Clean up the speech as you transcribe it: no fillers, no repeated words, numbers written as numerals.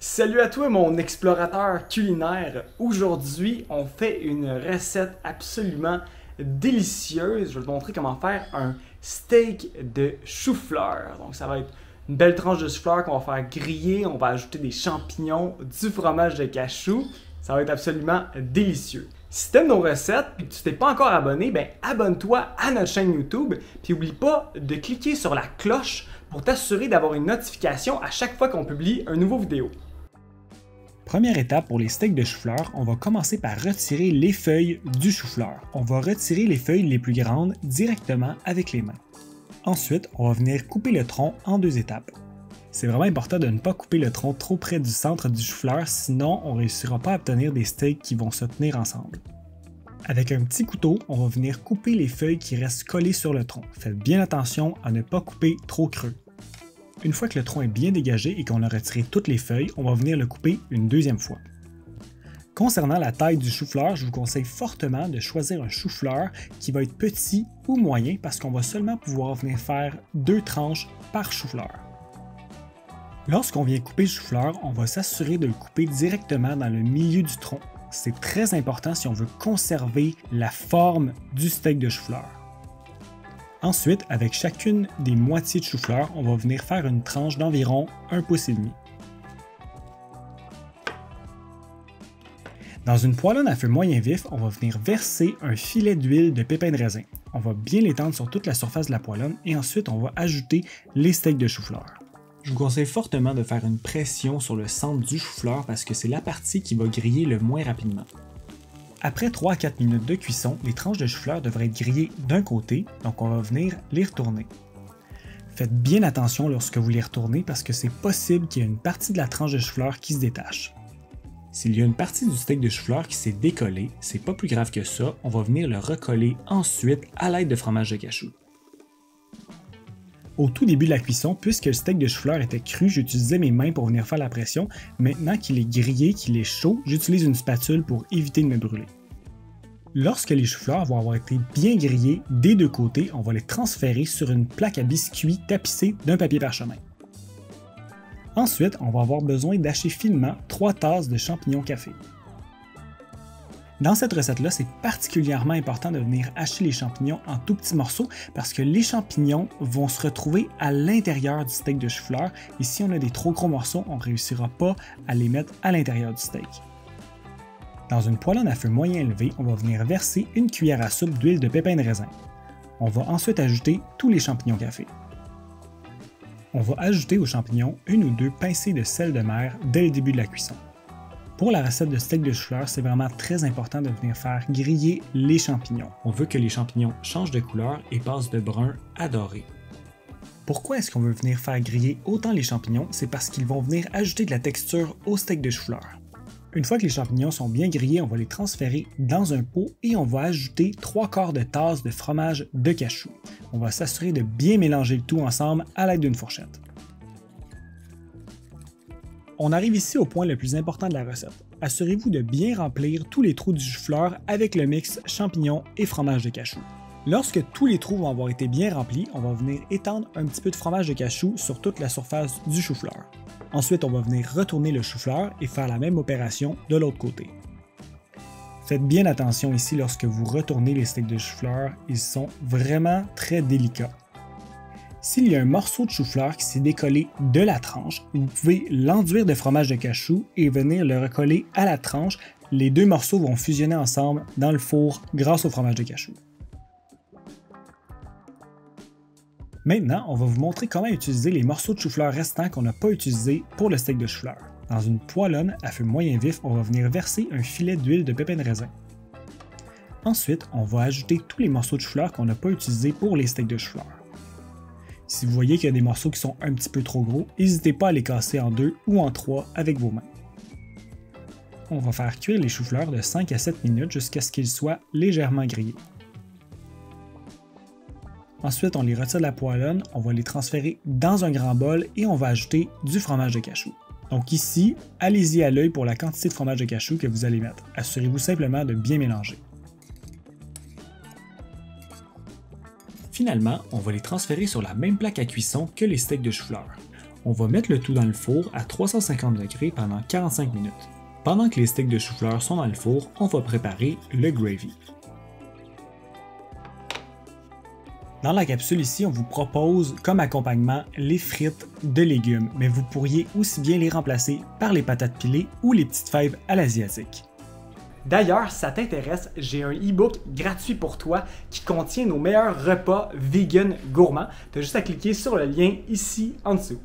Salut à toi mon explorateur culinaire. Aujourd'hui, on fait une recette absolument délicieuse. Je vais te montrer comment faire un steak de chou-fleur. Donc ça va être une belle tranche de chou-fleur qu'on va faire griller. On va ajouter des champignons, du fromage de cachou. Ça va être absolument délicieux. Si tu aimes nos recettes et que tu t'es pas encore abonné, abonne-toi à notre chaîne YouTube. Puis n'oublie pas de cliquer sur la cloche pour t'assurer d'avoir une notification à chaque fois qu'on publie un nouveau vidéo. Première étape pour les steaks de chou-fleur, on va commencer par retirer les feuilles du chou-fleur. On va retirer les feuilles les plus grandes directement avec les mains. Ensuite, on va venir couper le tronc en deux étapes. C'est vraiment important de ne pas couper le tronc trop près du centre du chou-fleur, sinon on ne réussira pas à obtenir des steaks qui vont se tenir ensemble. Avec un petit couteau, on va venir couper les feuilles qui restent collées sur le tronc. Faites bien attention à ne pas couper trop creux. Une fois que le tronc est bien dégagé et qu'on a retiré toutes les feuilles, on va venir le couper une deuxième fois. Concernant la taille du chou-fleur, je vous conseille fortement de choisir un chou-fleur qui va être petit ou moyen parce qu'on va seulement pouvoir venir faire 2 tranches par chou-fleur. Lorsqu'on vient couper le chou-fleur, on va s'assurer de le couper directement dans le milieu du tronc. C'est très important si on veut conserver la forme du steak de chou-fleur. Ensuite, avec chacune des moitiés de chou-fleur, on va venir faire une tranche d'environ 1,5 pouce. Dans une poêlonne à feu moyen vif, on va venir verser un filet d'huile de pépins de raisin. On va bien l'étendre sur toute la surface de la poêlonne et ensuite on va ajouter les steaks de chou-fleur. Je vous conseille fortement de faire une pression sur le centre du chou-fleur parce que c'est la partie qui va griller le moins rapidement. Après 3 à 4 minutes de cuisson, les tranches de chou-fleur devraient être grillées d'un côté, donc on va venir les retourner. Faites bien attention lorsque vous les retournez parce que c'est possible qu'il y ait une partie de la tranche de chou-fleur qui se détache. S'il y a une partie du steak de chou-fleur qui s'est décollée, c'est pas plus grave que ça, on va venir le recoller ensuite à l'aide de fromage de cachou. Au tout début de la cuisson, puisque le steak de chou-fleur était cru, j'utilisais mes mains pour venir faire la pression. Maintenant qu'il est grillé, qu'il est chaud, j'utilise une spatule pour éviter de me brûler. Lorsque les chou-fleurs vont avoir été bien grillés des deux côtés, on va les transférer sur une plaque à biscuits tapissée d'un papier parchemin. Ensuite, on va avoir besoin d'hacher finement 3 tasses de champignons café. Dans cette recette-là, c'est particulièrement important de venir hacher les champignons en tout petits morceaux parce que les champignons vont se retrouver à l'intérieur du steak de chou-fleur et si on a des trop gros morceaux, on ne réussira pas à les mettre à l'intérieur du steak. Dans une poêlonne à feu moyen élevé, on va venir verser une cuillère à soupe d'huile de pépins de raisin. On va ensuite ajouter tous les champignons café. On va ajouter aux champignons 1 ou 2 pincées de sel de mer dès le début de la cuisson. Pour la recette de steak de chou-fleur, c'est vraiment très important de venir faire griller les champignons. On veut que les champignons changent de couleur et passent de brun à doré. Pourquoi est-ce qu'on veut venir faire griller autant les champignons? C'est parce qu'ils vont venir ajouter de la texture au steak de chou-fleur. Une fois que les champignons sont bien grillés, on va les transférer dans un pot et on va ajouter 3/4 de tasse de fromage de cachou. On va s'assurer de bien mélanger le tout ensemble à l'aide d'une fourchette. On arrive ici au point le plus important de la recette. Assurez-vous de bien remplir tous les trous du chou-fleur avec le mix champignons et fromage de cachou. Lorsque tous les trous vont avoir été bien remplis, on va venir étendre un petit peu de fromage de cachou sur toute la surface du chou-fleur. Ensuite, on va venir retourner le chou-fleur et faire la même opération de l'autre côté. Faites bien attention ici lorsque vous retournez les steaks de chou-fleur, ils sont vraiment très délicats. S'il y a un morceau de chou-fleur qui s'est décollé de la tranche, vous pouvez l'enduire de fromage de cachou et venir le recoller à la tranche. Les deux morceaux vont fusionner ensemble dans le four grâce au fromage de cachou. Maintenant, on va vous montrer comment utiliser les morceaux de chou-fleur restants qu'on n'a pas utilisés pour le steak de chou-fleur. Dans une poêlonne à feu moyen vif, on va venir verser un filet d'huile de pépins de raisin. Ensuite, on va ajouter tous les morceaux de chou-fleur qu'on n'a pas utilisés pour les steaks de chou-fleur. Si vous voyez qu'il y a des morceaux qui sont un petit peu trop gros, n'hésitez pas à les casser en 2 ou en 3 avec vos mains. On va faire cuire les choux-fleurs de 5 à 7 minutes jusqu'à ce qu'ils soient légèrement grillés. Ensuite, on les retire de la poêlonne, on va les transférer dans un grand bol et on va ajouter du fromage de cachou. Donc ici, allez-y à l'œil pour la quantité de fromage de cachou que vous allez mettre. Assurez-vous simplement de bien mélanger. Finalement, on va les transférer sur la même plaque à cuisson que les steaks de chou-fleur. On va mettre le tout dans le four à 350 degrés pendant 45 minutes. Pendant que les steaks de chou-fleur sont dans le four, on va préparer le gravy. Dans la capsule ici, on vous propose comme accompagnement les frites de légumes, mais vous pourriez aussi bien les remplacer par les patates pilées ou les petites fèves à l'asiatique. D'ailleurs, si ça t'intéresse, j'ai un e-book gratuit pour toi qui contient nos meilleurs repas vegan gourmands. Tu as juste à cliquer sur le lien ici en dessous.